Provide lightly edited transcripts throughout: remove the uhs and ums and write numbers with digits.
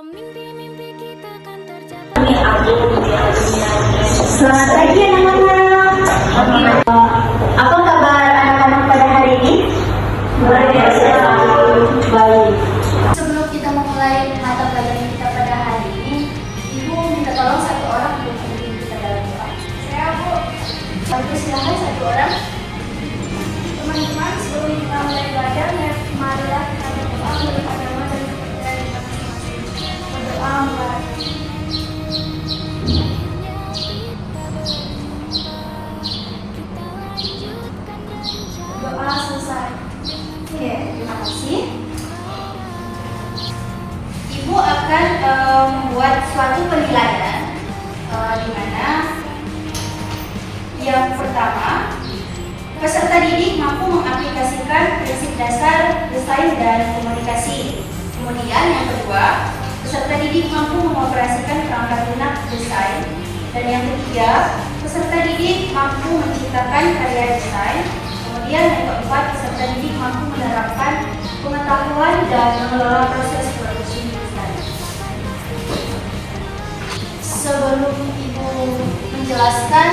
Selamat pagi anak-anak. Apa kabar anak-anak pada hari ini? Luar biasa. Baik. Sebelum kita memulai mata pelajaran kita pada hari ini, Ibu minta tolong satu orang untuk memimpin kita dalam doa. Saya, Bu. Oke, silakan satu orang. Teman-teman, sebelum kita mulai belajar, marilah kita berdoa menurut agama dan kepercayaan kita masing-masing. Berdoa mulai. Doa selesai. Oke, terima kasih. Ibu akan membuat suatu penilaian di mana yang pertama, peserta didik mampu mengaplikasikan prinsip dasar desain dan komunikasi. Kemudian yang kedua, peserta didik mampu mengoperasikan perangkat lunak desain. Dan yang ketiga, peserta didik mampu menciptakan karya desain. Kemudian yang keempat, peserta didik mampu menerapkan pengetahuan dan mengelola proses produksi desain. Sebelum Ibu menjelaskan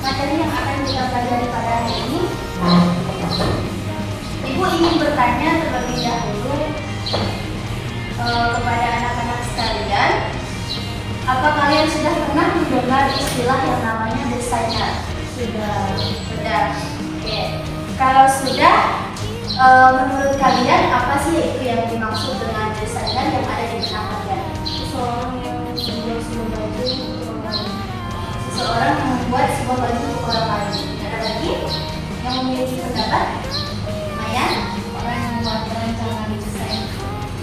materi yang akan kita pelajari pada hari ini, Ibu ingin bertanya terlebih dahulu kepada anak-anak sekalian, apa kalian sudah pernah mendengar istilah yang namanya desainer? Sudah. Oke. Kalau sudah, menurut kalian apa sih itu yang dimaksud dengan desainer yang ada di benak kalian? Seseorang yang membuat sebuah baju untuk orang lain. Seseorang yang membuat sebuah baju untuk orang lain. Ada lagi yang memiliki pendapat? Maya? Orang yang membuat rancangan desain.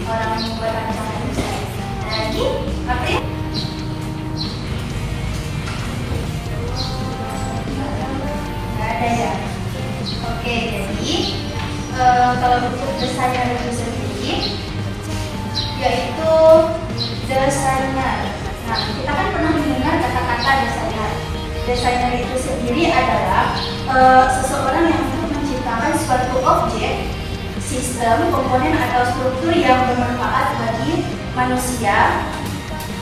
Orang yang membuat rancangan desain. Ada lagi? April? Nggak ada ya? Oke, jadi kalau untuk desainer itu sendiri, yaitu desainer. Nah, kita kan pernah mendengar kata-kata desainer. Desainer itu sendiri adalah seseorang yang untuk menciptakan suatu objek, sistem, komponen atau struktur yang bermanfaat bagi manusia.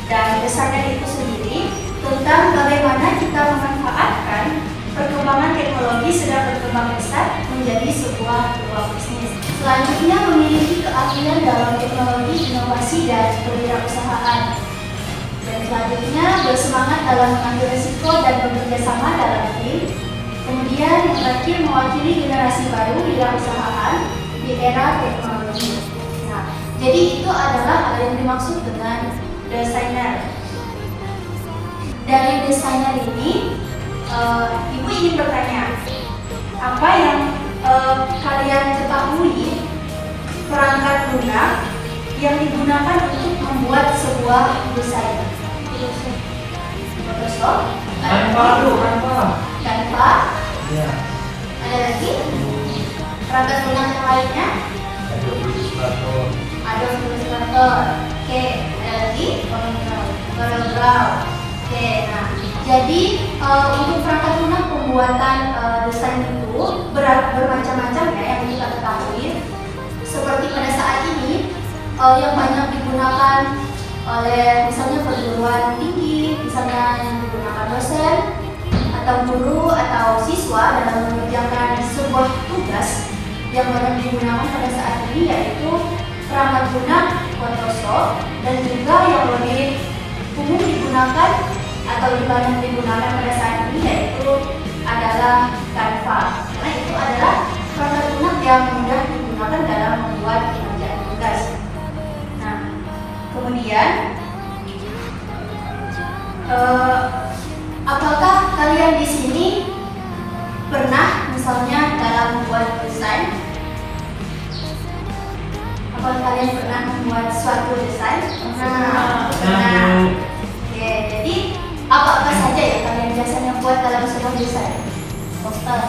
Dan desainer itu sendiri tentang bagaimana kita memanfaatkan perkembangan teknologi sedang berkembang pesat menjadi sebuah peluang bisnis. Selanjutnya memiliki keahlian dalam teknologi, inovasi, dan kewirausahaan. Dan selanjutnya bersemangat dalam mengambil risiko dan bekerja sama dalam tim. Kemudian yang terakhir mewakili generasi baru wirausahaan di era teknologi. Nah, jadi itu adalah hal yang dimaksud dengan desainer. Dari desainer ini, Ibu ingin bertanya, apa yang kalian ketahui perangkat lunak yang digunakan untuk membuat sebuah desain? Photoshop? Canva? Ya. Ada lagi? Perangkat lunak yang lainnya? Adobe Illustrator. Oke, ada lagi? CorelDRAW. Oke, nah, jadi untuk perangkat lunak pembuatan desain itu bermacam-macam ya yang kita ketahui. Seperti pada saat ini yang banyak digunakan oleh misalnya perguruan tinggi, misalnya yang digunakan dosen atau guru atau siswa dalam mengerjakan sebuah tugas yang banyak digunakan pada saat ini yaitu perangkat lunak Photoshop, dan juga yang lebih umum digunakan atau lebih banyak digunakan pada saat ini yaitu adalah Canva, karena itu adalah perangkat lunak yang mudah digunakan dalam membuat pengerjaan tugas. Nah, kemudian apakah kalian di sini pernah misalnya dalam membuat desain? Apakah kalian pernah membuat suatu desain? Pernah. Oke, jadi apa saja ya kalian biasanya buat dalam sebuah desain? Poster,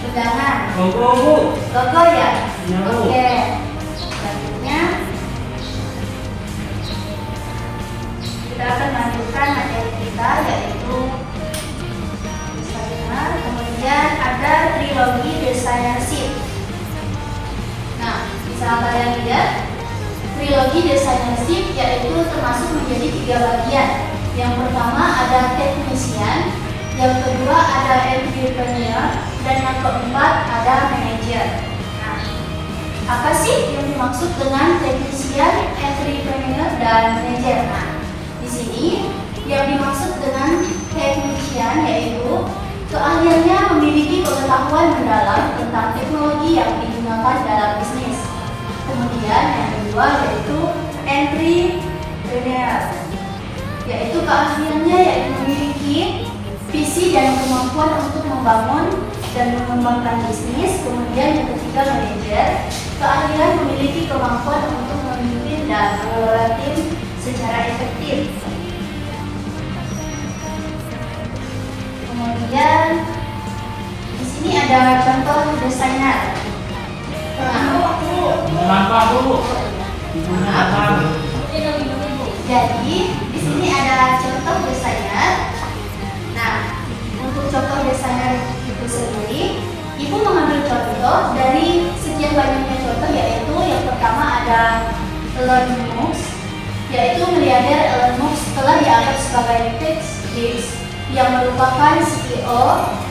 undangan, logo ya? Oke. Selanjutnya kita akan lanjutkan materi kita yaitu desainer. Kemudian ada trilogi desainership. Nah, bisa kalian lihat Ideologi desainership yaitu termasuk menjadi 3 bagian. Yang pertama ada teknisian, yang kedua ada entrepreneur, dan yang keempat ada manajer. Nah, apa sih yang dimaksud dengan teknisian, entrepreneur, dan manajer? Nah, di sini yang dimaksud dengan teknisian yaitu keahliannya memiliki pengetahuan mendalam tentang teknologi yang digunakan dalam bisnis. Kemudian yang kedua yaitu entrepreneur, yaitu keahliannya yaitu memiliki visi dan kemampuan untuk membangun dan mengembangkan bisnis. Kemudian yang ketiga manajer, keahlian memiliki kemampuan untuk memimpin dan mengelola tim secara efektif. Kemudian di sini ada contoh desainer. Jadi di sini ada contoh desainer. Nah, untuk contoh desainer itu sendiri, Ibu mengambil contoh dari sekian banyaknya contoh, yaitu yang pertama ada Elon Musk, yaitu miliarder Elon Musk telah dianggap sebagai Gates yang merupakan CEO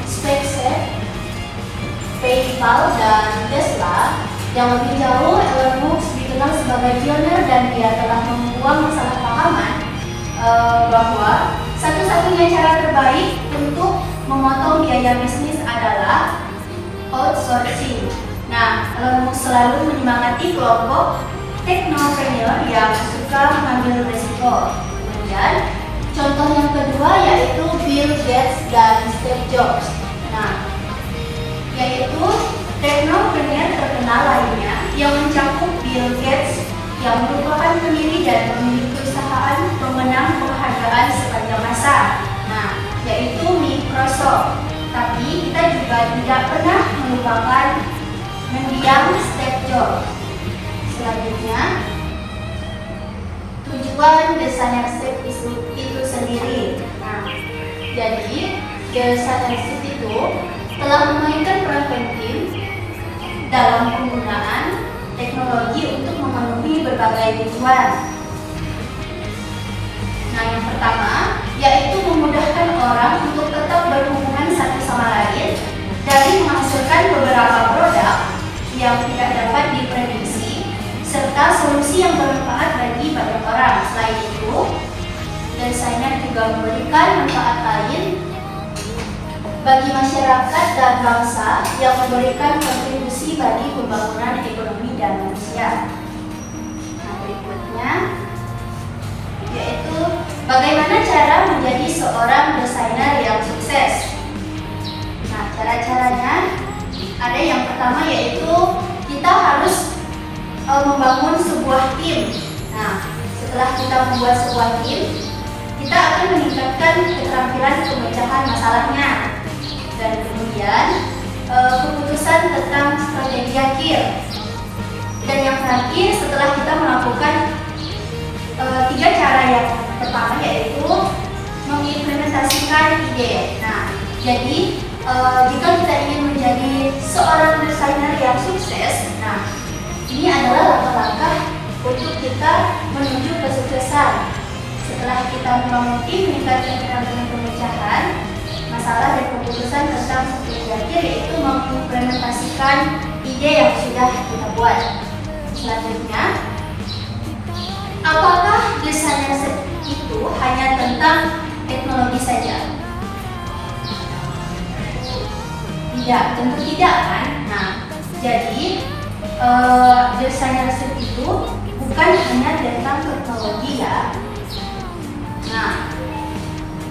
SpaceX, PayPal, dan Tesla. Yang lebih jauh, Elon Musk dikenal sebagai pionir dan dia telah membuang kesalahpahaman bahwa satu-satunya cara terbaik untuk memotong biaya bisnis adalah outsourcing. Nah, Elon Musk selalu menyemangati kelompok teknopreneur yang suka mengambil risiko. Kemudian, contoh yang kedua yaitu Bill Gates dan Steve Jobs. Nah, yaitu teknopreneur terkenal lainnya yang mencakup Bill Gates yang merupakan pendiri dan pemilik perusahaan pemenang penghargaan sepanjang masa. Nah, yaitu Microsoft. Tapi kita juga tidak pernah melupakan mendiang Steve Jobs. Selanjutnya, tujuan desainership itu sendiri. Nah, jadi desainership itu telah memainkan peran penting dalam penggunaan teknologi untuk memenuhi berbagai tujuan. Nah, yang pertama yaitu memudahkan orang untuk tetap berhubungan satu sama lain dari menghasilkan beberapa produk yang tidak dapat diprediksi serta solusi yang bermanfaat bagi banyak orang. Selain itu, desainer juga memberikan manfaat lain bagi masyarakat dan bangsa yang memberikan kontribusi bagi pembangunan ekonomi dan manusia. Nah, berikutnya yaitu bagaimana cara menjadi seorang desainer yang sukses. Nah, cara-caranya ada yang pertama yaitu kita harus membangun sebuah tim. Nah, setelah kita membuat sebuah tim, kita akan meningkatkan keterampilan pemecahan masalahnya. Dan kemudian keputusan tentang strategi akhir. Dan yang terakhir setelah kita melakukan 3 cara yang pertama yaitu mengimplementasikan ide. Nah, jadi jika kita ingin menjadi seorang desainer yang sukses, nah ini adalah langkah-langkah untuk kita menuju kesuksesan. Setelah kita membangun tim, meningkatkan keterampilan pemecahan masalah dan keputusan tentang strategi akhir, yaitu mengimplementasikan ide yang sudah kita buat. Selanjutnya, apakah desainer itu hanya tentang teknologi saja? Tidak, tentu tidak kan? Nah, jadi desainer itu bukan hanya tentang teknologi ya. Nah,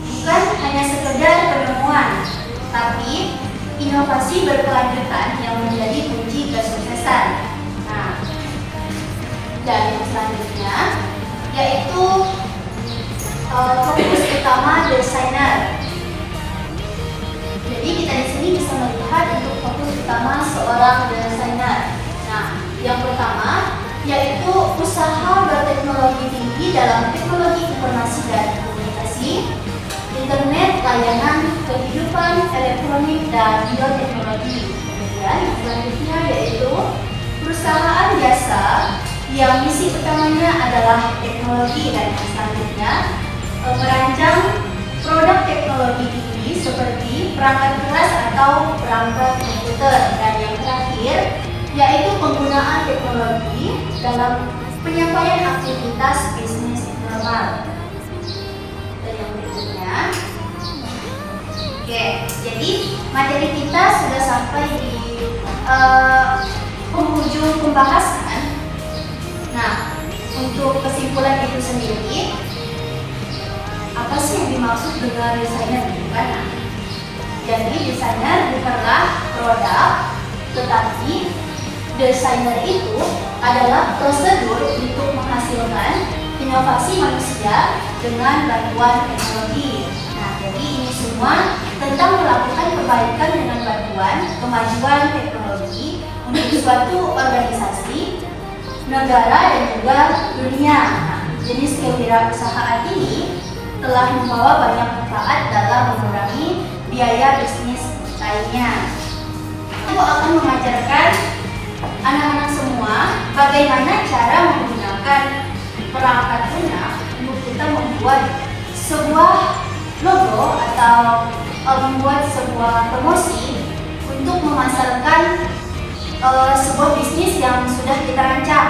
bukan hanya sekedar penemuan, tapi inovasi berkelanjutan yang menjadi kunci kesuksesan. Nah, dan yang selanjutnya yaitu fokus utama desainer. Jadi kita di sini bisa melihat untuk fokus utama seorang desainer. Nah, yang pertama yaitu usaha berteknologi tinggi dalam teknologi informasi dan komunikasi, internet, layanan, kehidupan, elektronik, dan bioteknologi. Kemudian yang selanjutnya yaitu perusahaan jasa yang misi utamanya adalah teknologi dan yang selanjutnya merancang produk teknologi tinggi seperti perangkat keras atau perangkat komputer, dan yang terakhir yaitu penggunaan teknologi dalam penyampaian aktivitas bisnis normal. Dan yang berikutnya, oke, jadi materi kita sudah sampai di penghujung pembahasan. Nah, untuk kesimpulan itu sendiri, apa sih yang dimaksud dengan desainer itu kan? Nah, jadi desainer bukanlah produk, tetapi desainer itu adalah prosedur untuk menghasilkan inovasi manusia dengan bantuan teknologi. Nah, jadi ini semua tentang melakukan perbaikan dengan bantuan kemajuan teknologi untuk suatu organisasi, negara, dan juga dunia. Nah, jenis kewirausahaan ini telah membawa banyak manfaat dalam mengurangi biaya bisnis lainnya. Aku akan mengajarkan anak-anak semua bagaimana cara menggunakan perangkat lunak untuk kita membuat sebuah logo atau membuat sebuah promosi untuk memasarkan sebuah bisnis yang sudah kita rancang.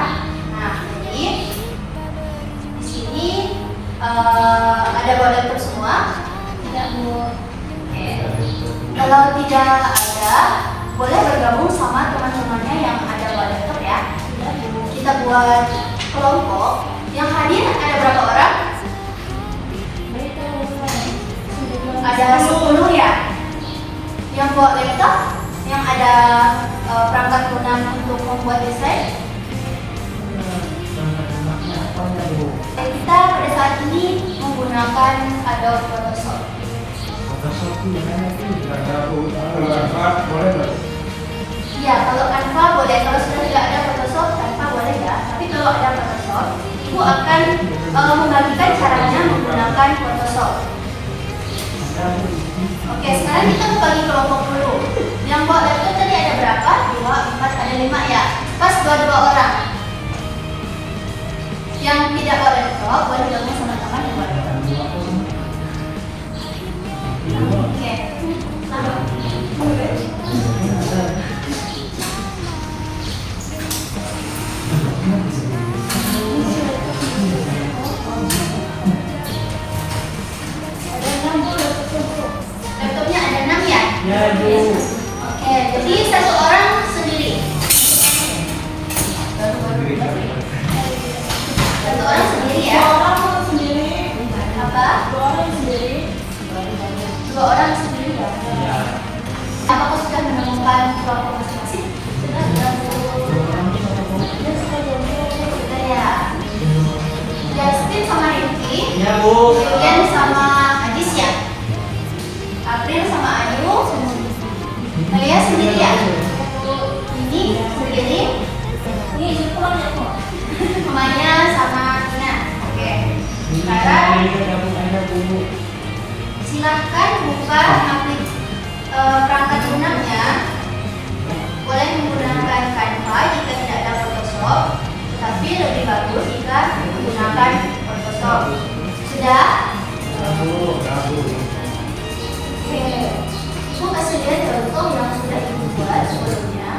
Nah, jadi di sini ada bawa laptop semua? Tidak, Bu. Oke. Kalau tidak ada, boleh bergabung sama teman-temannya yang ada bawa laptop ya. Tidak, Bu. Kita buat kelompok. Yang hadir ada berapa orang? Ada 10 ya. Yang bawa laptop, yang ada perangkat lunak untuk membuat desain. Kita pada saat ini menggunakan Adobe Photoshop. Ya, kalau Canva boleh. Kalau sudah tidak ada Photoshop, Canva boleh ya. Tapi kalau ada Photoshop, Ibu akan membagikan caranya menggunakan Photoshop. Oke, sekarang kita bagi kelompok dulu. Yang bawa laptop tadi ada berapa? 2, 4, ada 5 ya. Pas 2 orang. Yang tidak bawa laptop boleh gabung sama teman yang bawa laptop. Oke. Laptopnya ada 6 ya? Ya, Bu. Oke, jadi 1 orang sendiri. 1 orang sendiri ya? 2 orang sendiri. Apa? 2 orang sendiri. 2 orang sendiri ya? Apakah sudah menemukan kelompok masing-masing? Sudah, sudah ya. Justin sama Rifki. Ya, Bu. Julian sama Adis ya? April sama Ayu. Malia sendiri ya? Ini sendiri. Ini pulang ya, Bu. Mamanya sama Tina. Oke. Sekarang silahkan buka perangkat lunaknya. Boleh menggunakan Canva jika tidak ada Photoshop, tapi lebih bagus jika menggunakan Photoshop. Sudah? Oke. Ibu kasih lihat contoh yang sudah Ibu buat sebelumnya.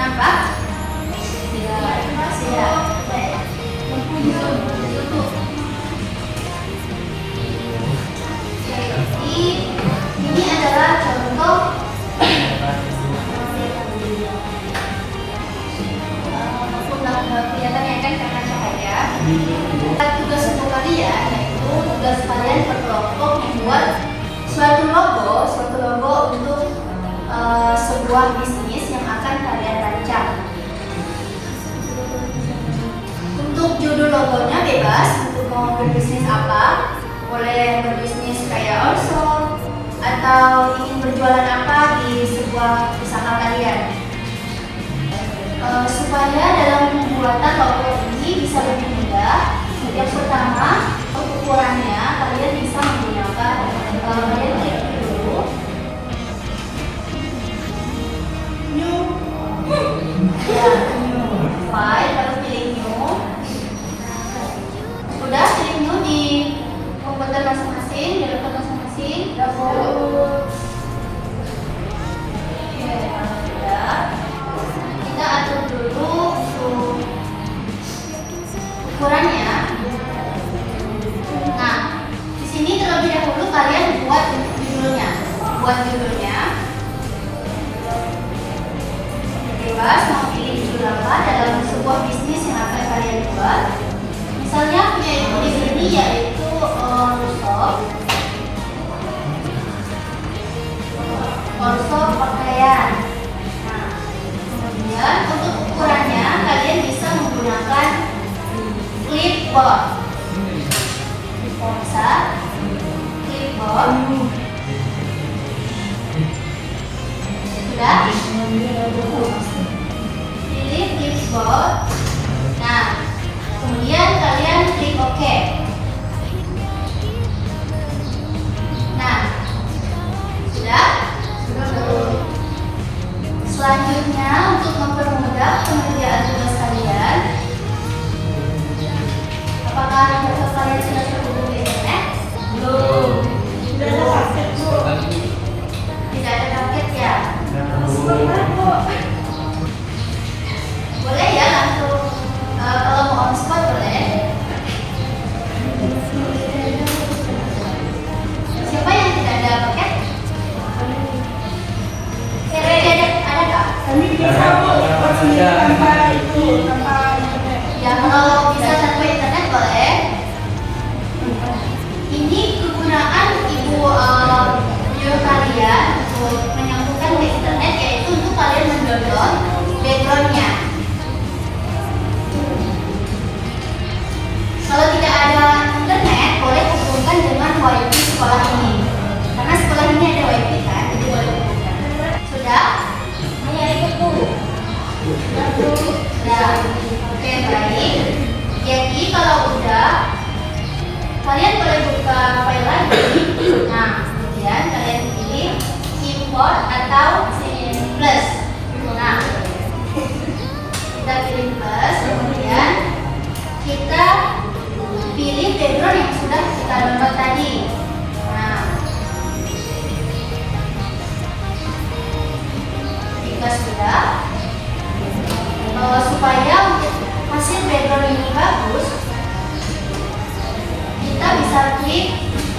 Nampak? Tidak. Tidak. Jadi ini adalah contoh kelihatannya kan karena cahaya. Tugas untuk kalian yaitu tugas kalian per kelompok membuat suatu logo untuk sebuah bisnis yang akan kalian rancang. Untuk judul logonya bebas, untuk mau berbisnis apa, boleh berbisnis kayak also atau ingin berjualan apa di sebuah usaha kalian. Supaya dalam pembuatan logo ini bisa lebih mudah, yang pertama untuk ukurannya kalian bisa menggunakan kalian klik dulu new ya file baru pilih new. Udah pilih new di komputer masing-masing, di laptop masing-masing. Oke, kalau sudah kita atur dulu untuk ukurannya. Nah, di sini terlebih dahulu kalian buat judulnya. Bebas mau pilih judul apa dalam sebuah bisnis yang akan kalian buat. Misalnya punya ibu di sini yaitu workshop pakaian. Nah, kemudian untuk ukurannya kalian bisa menggunakan clipboard. Bisa clipboard. Sudah? Pilih clipboard. Nah, kemudian kalian klik OK. Nah, sudah? Selanjutnya untuk mempermudah pengerjaan tugas kalian, apakah laptop kalian sudah terhubung ke internet? Belum. Tidak ada paket, Bu. Tidak ada paket ya? Boleh ya langsung kalau mau on spot boleh. Siapa yang tidak ada paket? Ada kak? Ya kalau bisa tanpa internet boleh. Ini kegunaan ibu nyuruh kalian untuk menyambungkan ke internet, yaitu untuk kalian mendownload backgroundnya. Kalau tidak ada internet, boleh hubungkan dengan wifi sekolah ini. Karena sekolah ini ada wifi kan, jadi boleh hubungkan. Sudah? Hanya ikut Bu. Sudah. Oke, baik. Jadi kalau udah, kalian boleh buka file lagi. Nah, kemudian kalian pilih import atau plus. Nah, kita pilih plus, kemudian kita pilih background yang sudah kita download tadi. Nah, jika sudah, supaya untuk hasil background ini bagus, kita bisa klik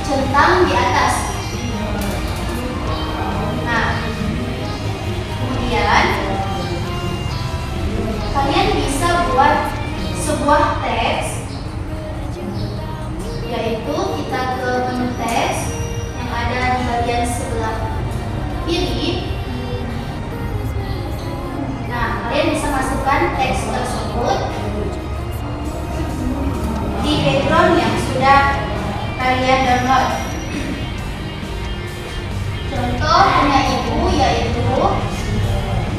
centang di atas. Nah, kemudian kalian bisa buat sebuah teks, yaitu kita ke menu teks yang ada di bagian sebelah kiri. Nah, kalian bisa masukkan teks tersebut di background yang sudah kalian download. Contoh punya ibu yaitu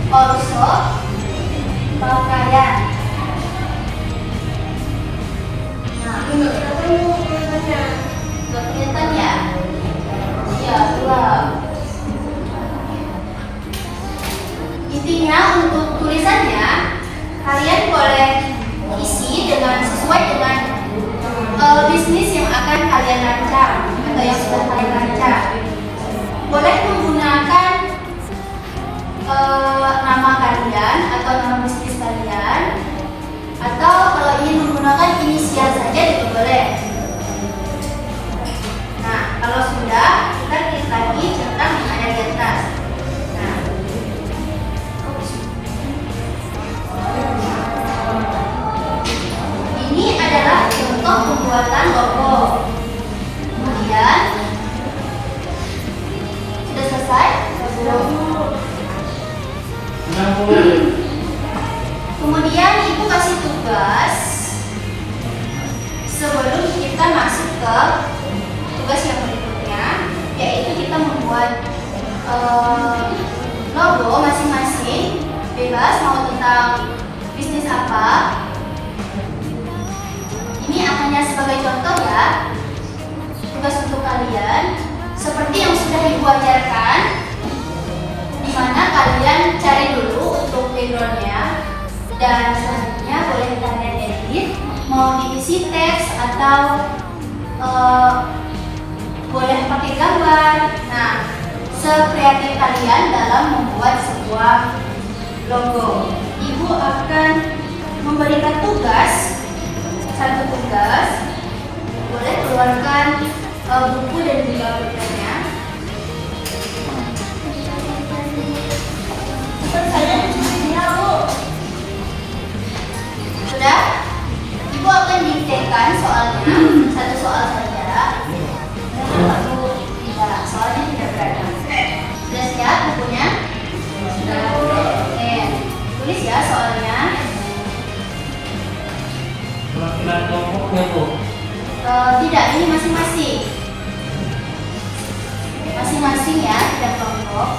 workshop pakaian. Nah, nggak kelihatan ya? Ya, belum. Intinya untuk tulisannya kalian boleh isi sesuai dengan bisnis yang akan kalian rancang atau yang sudah kalian rancang. Boleh menggunakan nama kalian atau nama bisnis kalian, atau kalau ingin menggunakan inisial saja juga boleh. Nah, kalau sudah, kita klik lagi centang yang ada di atas. Nah, ini adalah contoh pembuatan logo. Kemudian sudah selesai? Kemudian ibu kasih tugas sebelum kita masuk ke tugas yang berikutnya, yaitu kita membuat logo masing-masing, bebas mau tentang bisnis apa. Ini hanya sebagai contoh ya. kalian seperti yang sudah Ibu ajarkan, di mana kalian cari dulu untuk backgroundnya, dan selanjutnya boleh kalian edit, mau diisi teks atau boleh pakai gambar. Nah, sekreatif kalian dalam membuat sebuah logo. Ibu akan memberikan satu tugas. Boleh keluarkan buku dan juga pulpennya. Sudah? Ibu akan diktekan soalnya, satu soal saja. Tidak, soalnya tidak berat. Sudah siap bukunya? Sudah. Oke, tulis ya soalnya. Kelompoknya Bu. Tidak, ini masing-masing. Masing-masing ya, tidak kelompok.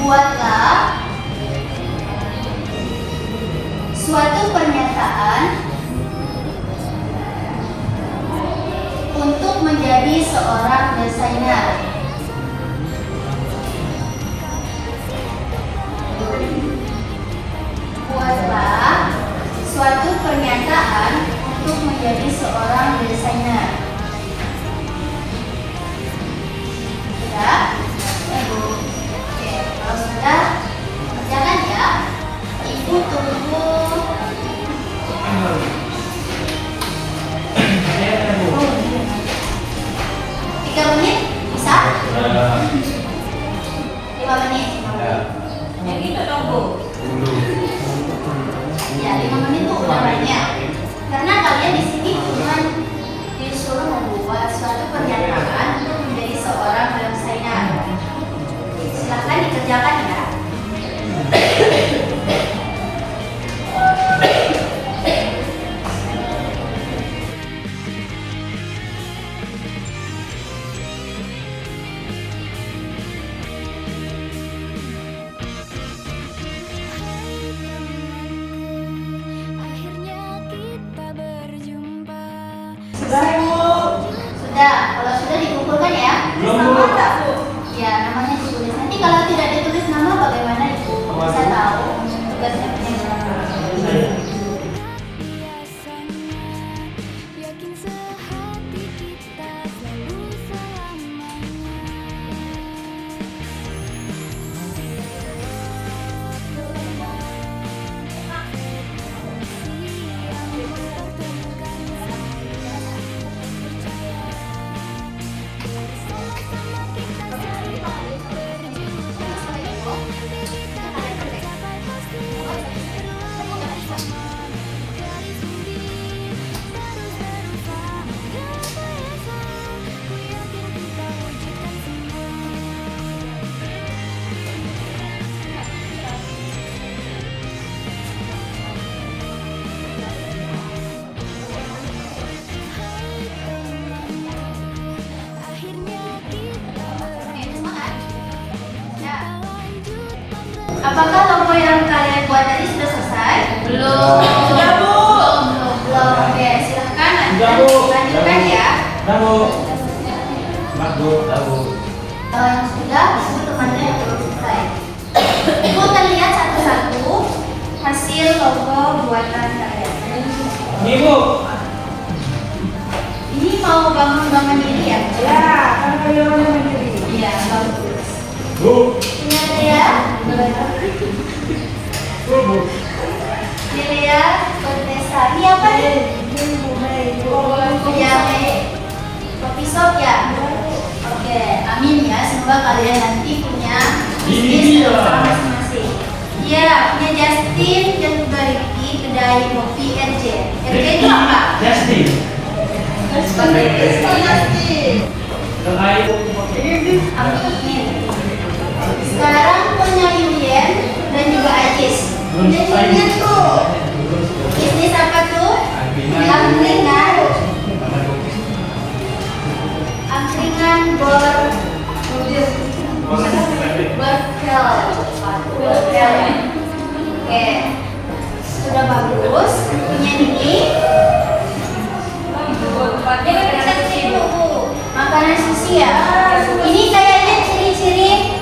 Buatlah suatu pernyataan untuk menjadi seorang desainer. Buatlah suatu pernyataan untuk menjadi seorang desainer. Sudah? Ibu. Oke, kalau sudah, kerjakan ya. Ibu tunggu 3 menit, bisa? 5 menit. Yang itu dong, Bu. Ya, 5 menit tuh udah banyak. Karena kalian di sini cuma disuruh membuat suatu pernyataan untuk menjadi seorang desainer. Silahkan dikerjakan ya. Sudah, kalau sudah dikumpulkan ya. Belum, Bu. Ya, namanya ditulis. Nanti kalau tidak ditulis nama bagaimana Ibu bisa tahu tugasnya berapa? Apakah logo yang kalian buat tadi sudah selesai? Belum. Sudah, Bu. Belum. Oke, silahkan lanjutkan ya. Sudah, Bu. Yang sudah, Ibu temannya yang belum selesai. Ibu akan lihat satu-satu hasil logo buatan kalian. Ini, Bu. Ini mau bangun diri ya? Ya, kan kalian mandiri. Iya, bagus. Bu. Lilia, Bu. Lilia, Kontesa. Ini apa nih? Ya, kopi shop ya. Oke, amin ya. Semoga kalian nanti punya bisnis bersama masing-masing. Iya, punya Justin dan juga Ricky, kedai kopi RJ. RJ itu apa? Justin. Amin. Sekarang punya Yulian dan juga Ajis. Punya Yulian tuh bisnis apa tuh? Angkringan berkel. Oke, sudah bagus. Punya ini. Makan Rusia. Ini kayaknya ciri-ciri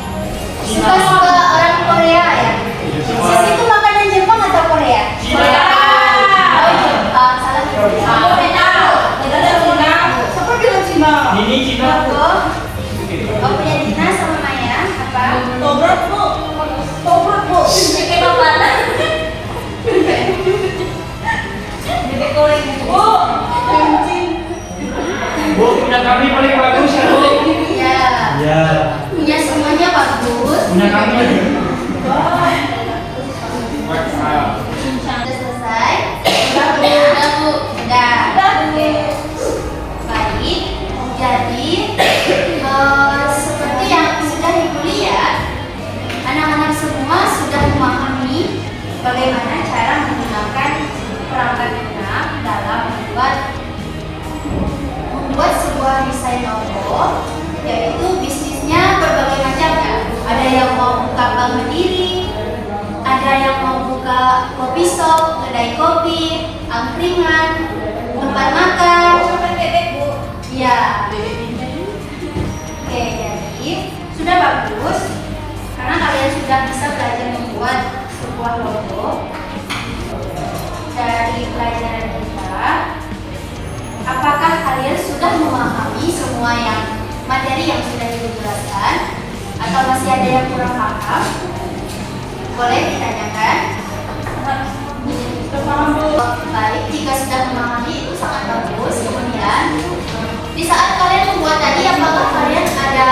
suka-suka orang Korea ya. Sis itu makanan Jepang atau Korea? Cina. Oh Jepang, salah. Siapa bilang Cina? Ini Cina. Oh punya Dina sama Maya apa? Tobrok bu. Tobrok bu. Kayak bapaknya. Bebek goreng. Bu. Kencing. Bu, punya kami paling bagus ya, Bu. Ya. Ya. Punya semuanya bagus. Punya kami. Sudah selesai. Udah Bu. Udah. Oke. Baik. Jadi seperti yang sudah Ibu lihat, anak-anak semua sudah memahami bagaimana cara menggunakan perangkat lunak dalam membuat sebuah desain logo, yaitu bisnisnya berbagai macam ya. Ada yang mau buka bank berdiri, ada yang mau buka kopi shop, kedai kopi, angkringan, tempat makan. Ya. Oke, jadi sudah bagus karena kalian sudah bisa belajar membuat sebuah logo dari pelajaran kita. Apakah kalian sudah memahami semua materi yang sudah dijelaskan atau masih ada yang kurang paham? Boleh ditanyakan. Baik, jika sudah memahami itu sangat bagus. Kemudian di saat kalian membuat tadi, apakah kalian ada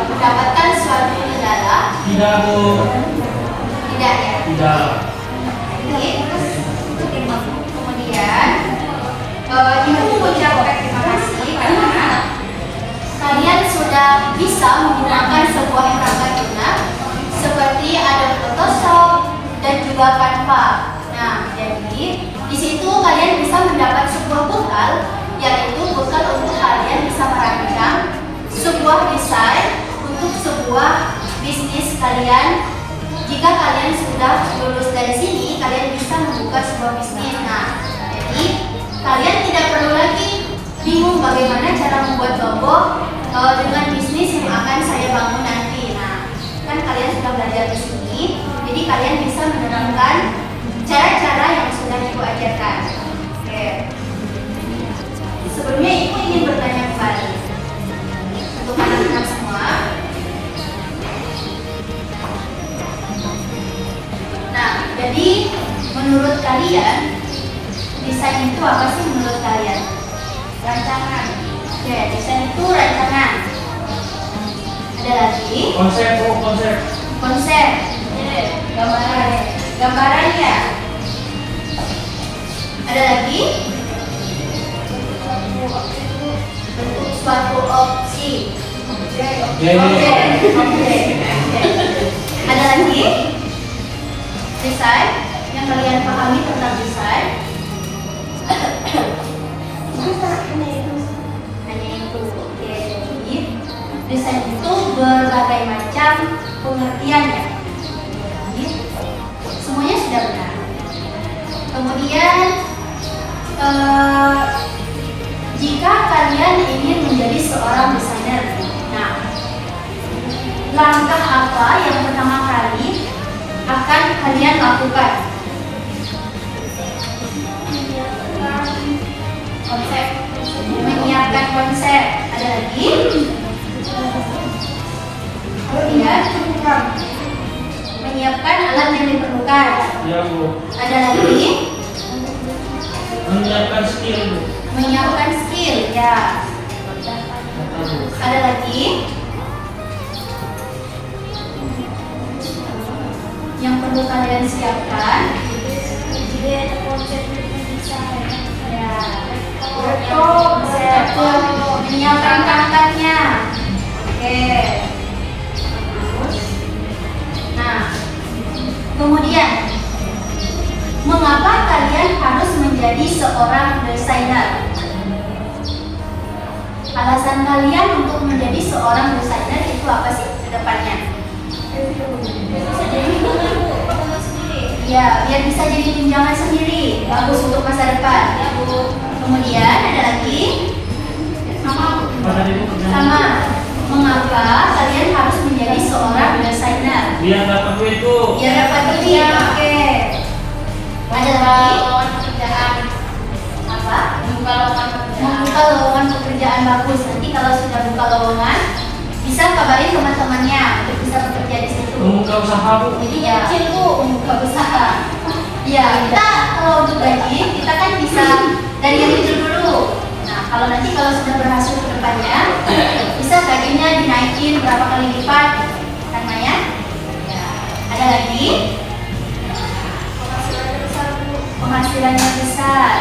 mendapatkan suatu kendala? Tidak, Bu. Tidak ya? Tidak. Oke. Kemudian Ibu mengucapkan terima kasih karena kalian sudah bisa menggunakan sebuah perangkat lunak seperti Adobe Photoshop dan juga Canva. Nah, jadi di situ kalian bisa mendapat sebuah bekal, yaitu bekal untuk kalian bisa merancang sebuah desain untuk sebuah bisnis kalian. Jika kalian sudah lulus dari sini, kalian bisa membuka sebuah bisnis. Nah, jadi kalian tidak perlu lagi bingung bagaimana cara membuat logo dengan bisnis yang akan saya bangun nanti. Nah, kan kalian sudah belajar di sini, jadi kalian bisa menerapkan cara-cara yang sudah Ibu ajarkan. Oke. Sebelumnya Ibu ingin bertanya kembali untuk anak-anak semua. Nah, jadi menurut kalian desain itu apa sih menurut kalian? Rancangan. Oke, desain itu rancangan. Ada lagi? Konsep, Bu, konsep. Konsep. Gambaran. Gambarannya. Ada lagi? Bentuk suatu opsi. Oke. Ada lagi? Desain yang kalian pahami tentang desain? Hanya itu. Oke. Jadi desain itu berbagai macam pengertiannya. Jadi semuanya sudah benar. Kemudian jika kalian ingin menjadi seorang desainer, nah langkah apa yang pertama kali akan kalian lakukan? Konsep, menyiapkan konsep. Ada lagi? Kemudian menyiapkan alat yang diperlukan. Ya, Bu. Ada lagi? Menyiapkan skill, Bu. Menyiapkan skill, ya. Ada lagi? Yang perlu kalian siapkan? Ya. Menyiapkan perangkatnya. Oke. Nah, kemudian mengapa kalian harus menjadi seorang desainer? Alasan kalian untuk menjadi seorang desainer itu apa sih ke depannya? Ya, biar bisa jadi tunjangan sendiri, bagus untuk masa depan. Kemudian ada lagi? Apa tadi Bu pertanyaan? Sama. Mengapa kalian harus menjadi seorang desainer? Biar dapat duit Bu. Biar dapat duit. Oke. Ada lagi? Lowongan pekerjaan. Apa? Membuka lowongan pekerjaan. Membuka lowongan pekerjaan bagus. Nanti kalau sudah buka lowongan, bisa kabarin teman-temannya untuk bisa bekerja di situ. Membuka usaha Bu. Jadi ya, membuka usaha. Ya, kita kalau untuk gaji, kita kan bisa dari yang itu dulu. Nah, kalau nanti kalau sudah berhasil ke depannya, bisa gajinya dinaikin berapa kali lipat, kan Maya? Ya, ada lagi? Penghasilannya besar.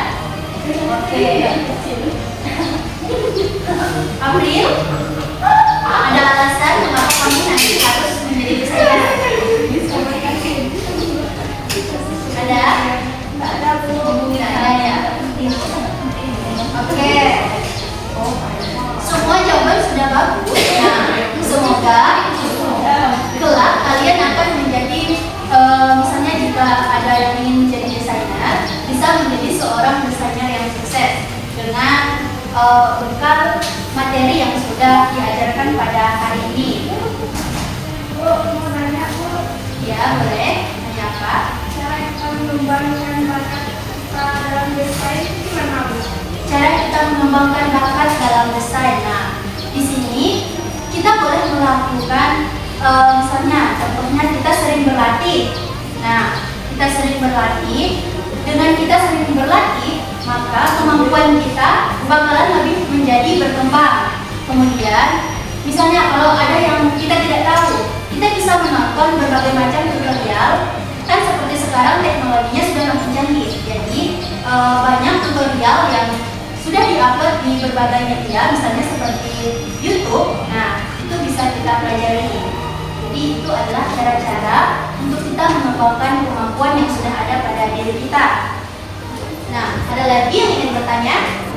Oke. April, ada alasan mengapa kamu nanti harus menjadi desainer? Ada? Tidak ada Bu. Tidak ada ya. Oke. Semua jawaban sudah bagus. Nah, semoga kelak kalian akan menjadi misalnya jika ada yang ingin menjadi desainer, bisa menjadi seorang desainer yang sukses dengan bekal materi yang sudah diajarkan pada hari ini. Bu, mau nanya Bu, Ya, boleh. Tanya apa? cara kita mengembangkan bakat kita dalam desain itu gimana Bu? Cara kita mengembangkan bakat dalam desain. Nah, di sini kita boleh melakukan misalnya, contohnya kita sering berlatih. Nah, kita sering berlatih. Dengan kita sering berlatih, maka kemampuan kita bakalan lebih menjadi berkembang. Kemudian, misalnya kalau ada yang kita tidak tahu, kita bisa menonton berbagai macam tutorial. Kan seperti sekarang teknologinya sudah makin canggih. Jadi banyak tutorial yang sudah diupload di berbagai media, misalnya seperti YouTube. Nah, itu bisa kita pelajari. Jadi itu adalah cara-cara untuk kita mengembangkan kemampuan yang sudah ada pada diri kita. Nah, ada lagi yang ingin bertanya?